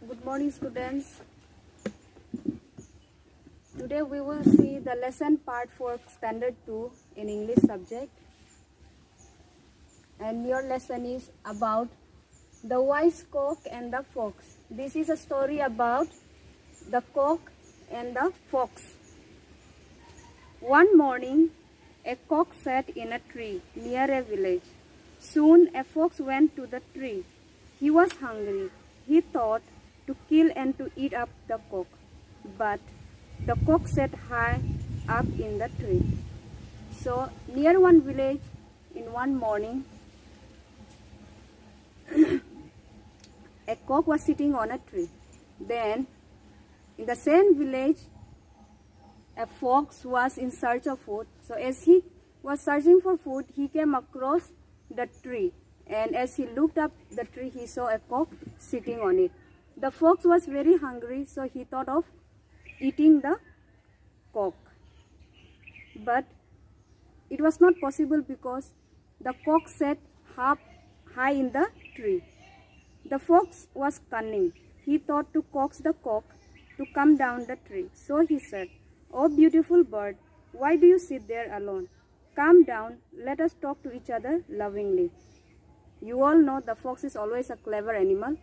Good morning, students. Today we will see the lesson part 4 standard 2 in English subject, and your lesson is about the wise cock and the fox. This is a story about the cock and the fox. One morning a cock sat in a tree near a village. Soon a fox went to the tree. He was hungry. He thought to kill and to eat up the cock, but the cock sat high up in the tree. So near one village, in one morning, a cock was sitting on a tree. Then in the same village, a fox was in search of food. So as he was searching for food, he came across the tree, and as he looked up the tree, he saw a cock sitting on it. The fox was very hungry, so he thought of eating the cock, but it was not possible because the cock sat up high in the tree. The fox was cunning. He thought to coax the cock to come down the tree. So he said, "Oh beautiful bird, why do you sit there alone? Come down, let us talk to each other lovingly." You all know the fox is always a clever animal.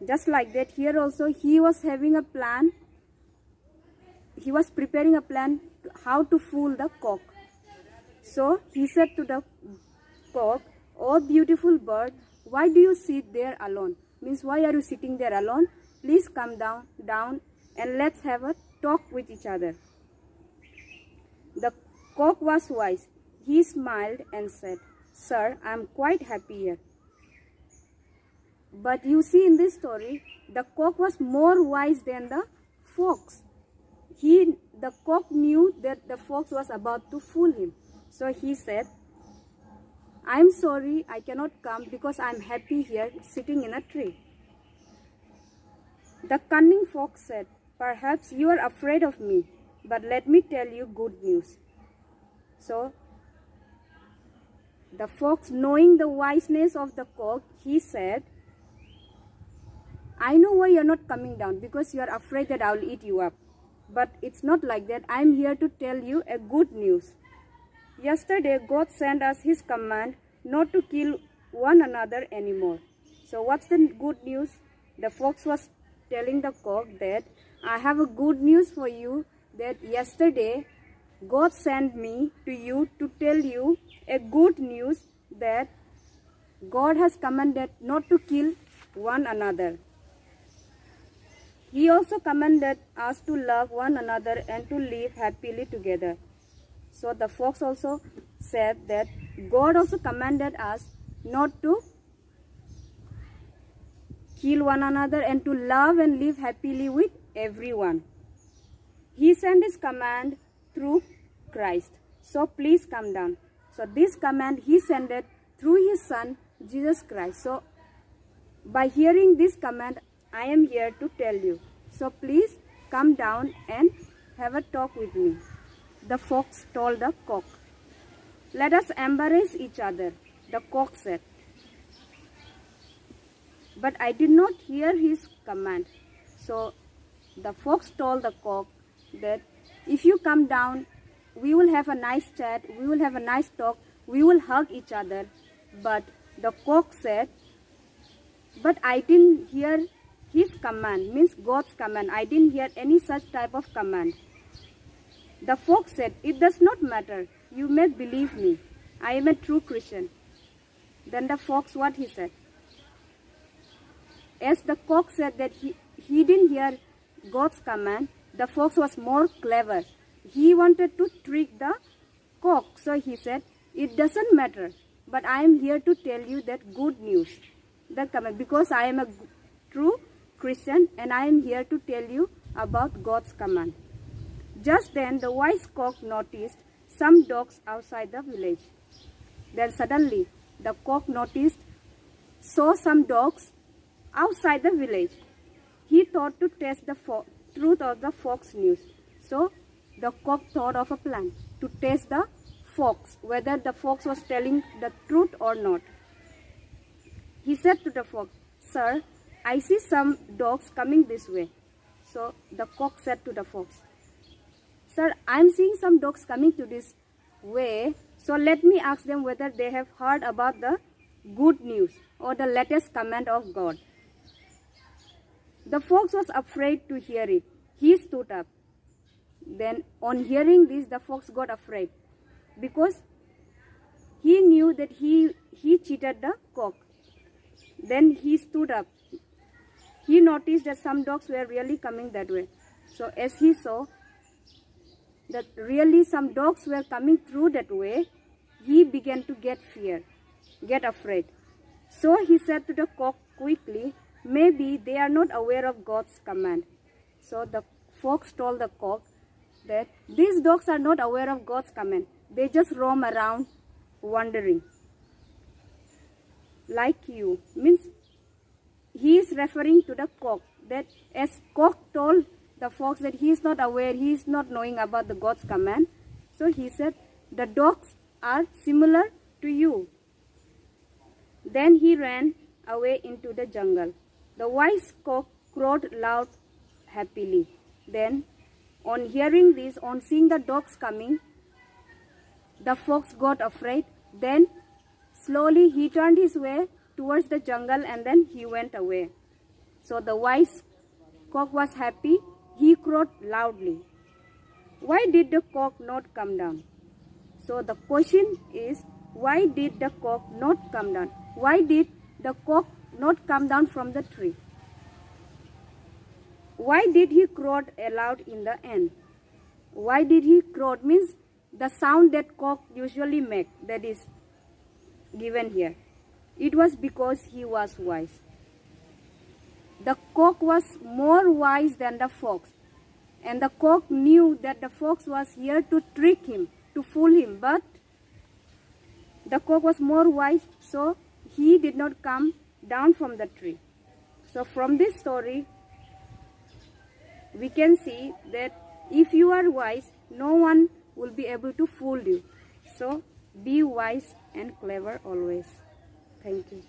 Just like that, here also he was having a plan. He was preparing a plan how to fool the cock. So he said to the cock, "Oh beautiful bird, why do you sit there alone?" Means, why are you sitting there alone? Please come down and let's have a talk with each other. The cock was wise. He smiled and said, "Sir, I am quite happy here." But you see, in this story, the cock was more wise than the fox. The cock knew that the fox was about to fool him. So he said, "I am sorry, I cannot come because I am happy here sitting in a tree." The cunning fox said, "Perhaps you are afraid of me, but let me tell you good news." So the fox, knowing the wiseness of the cock, he said, "I know why you are not coming down, because you are afraid that I will eat you up. But it's not like that. I am here to tell you a good news. Yesterday, God sent us His command not to kill one another anymore." So what's the good news? The fox was telling the cock that, "I have a good news for you, that yesterday God sent me to you to tell you a good news that God has commanded not to kill one another. He also commanded us to love one another and to live happily together." So the fox also said that God also commanded us not to kill one another and to love and live happily with everyone. He sent His command through Christ. So please come down. So this command He sent it through His Son, Jesus Christ. So by hearing this command, I am here to tell you. So please come down and have a talk with me. The fox told the cock. "Let us embrace each other," the cock said. But I did not hear his command. So the fox told the cock that if you come down, we will have a nice chat, we will have a nice talk, we will hug each other. But the cock said, "But I didn't hear His command," means God's command. "I didn't hear any such type of command." The fox said, "It does not matter. You may believe me. I am a true Christian." Then the fox, what he said? As the cock said that he didn't hear God's command, the fox was more clever. He wanted to trick the cock. So he said, "It doesn't matter, but I am here to tell you that good news, the command, because I am a true Christian and I am here to tell you about God's command." Just then the wise cock noticed some dogs outside the village. Then suddenly the cock saw some dogs outside the village. He thought to test the truth of the fox news. So the cock thought of a plan to test the fox, whether the fox was telling the truth or not. He said to the fox, "Sir, I see some dogs coming this way. So the cock said to the fox, sir, I am seeing some dogs coming to this way. So let me ask them whether they have heard about the good news or the latest command of God. The fox was afraid to hear it. He stood up. Then on hearing this, the fox got afraid because he knew that he cheated the cock. Then he stood up. He noticed that some dogs were really coming that way. So as he saw that really some dogs were coming through that way, he began to get afraid. So he said to the cock quickly, maybe they are not aware of God's command. So the fox told the cock that these dogs are not aware of God's command. They just roam around wandering. Like you. Means he is referring to the cock. That as cock told the fox that he is not aware, he is not knowing about the God's command. So he said the dogs are similar to you. Then he ran away into the jungle. The wise cock crowed loud happily. Then on hearing this, on seeing the dogs coming, the fox got afraid. Then slowly he turned his way towards the jungle and then he went away. So the wise cock was happy. He crowed loudly. Why did the cock not come down? So the question is, why did the cock not come down? Why did the cock not come down from the tree? Why did he crow aloud in the end? Why did he crow? Means the sound that cock usually make, that is given here. It was because he was wise. The cock was more wise than the fox. And the cock knew that the fox was here to trick him, to fool him. But the cock was more wise, so he did not come down from the tree. So from this story, we can see that if you are wise, no one will be able to fool you. So be wise and clever always. Thank you.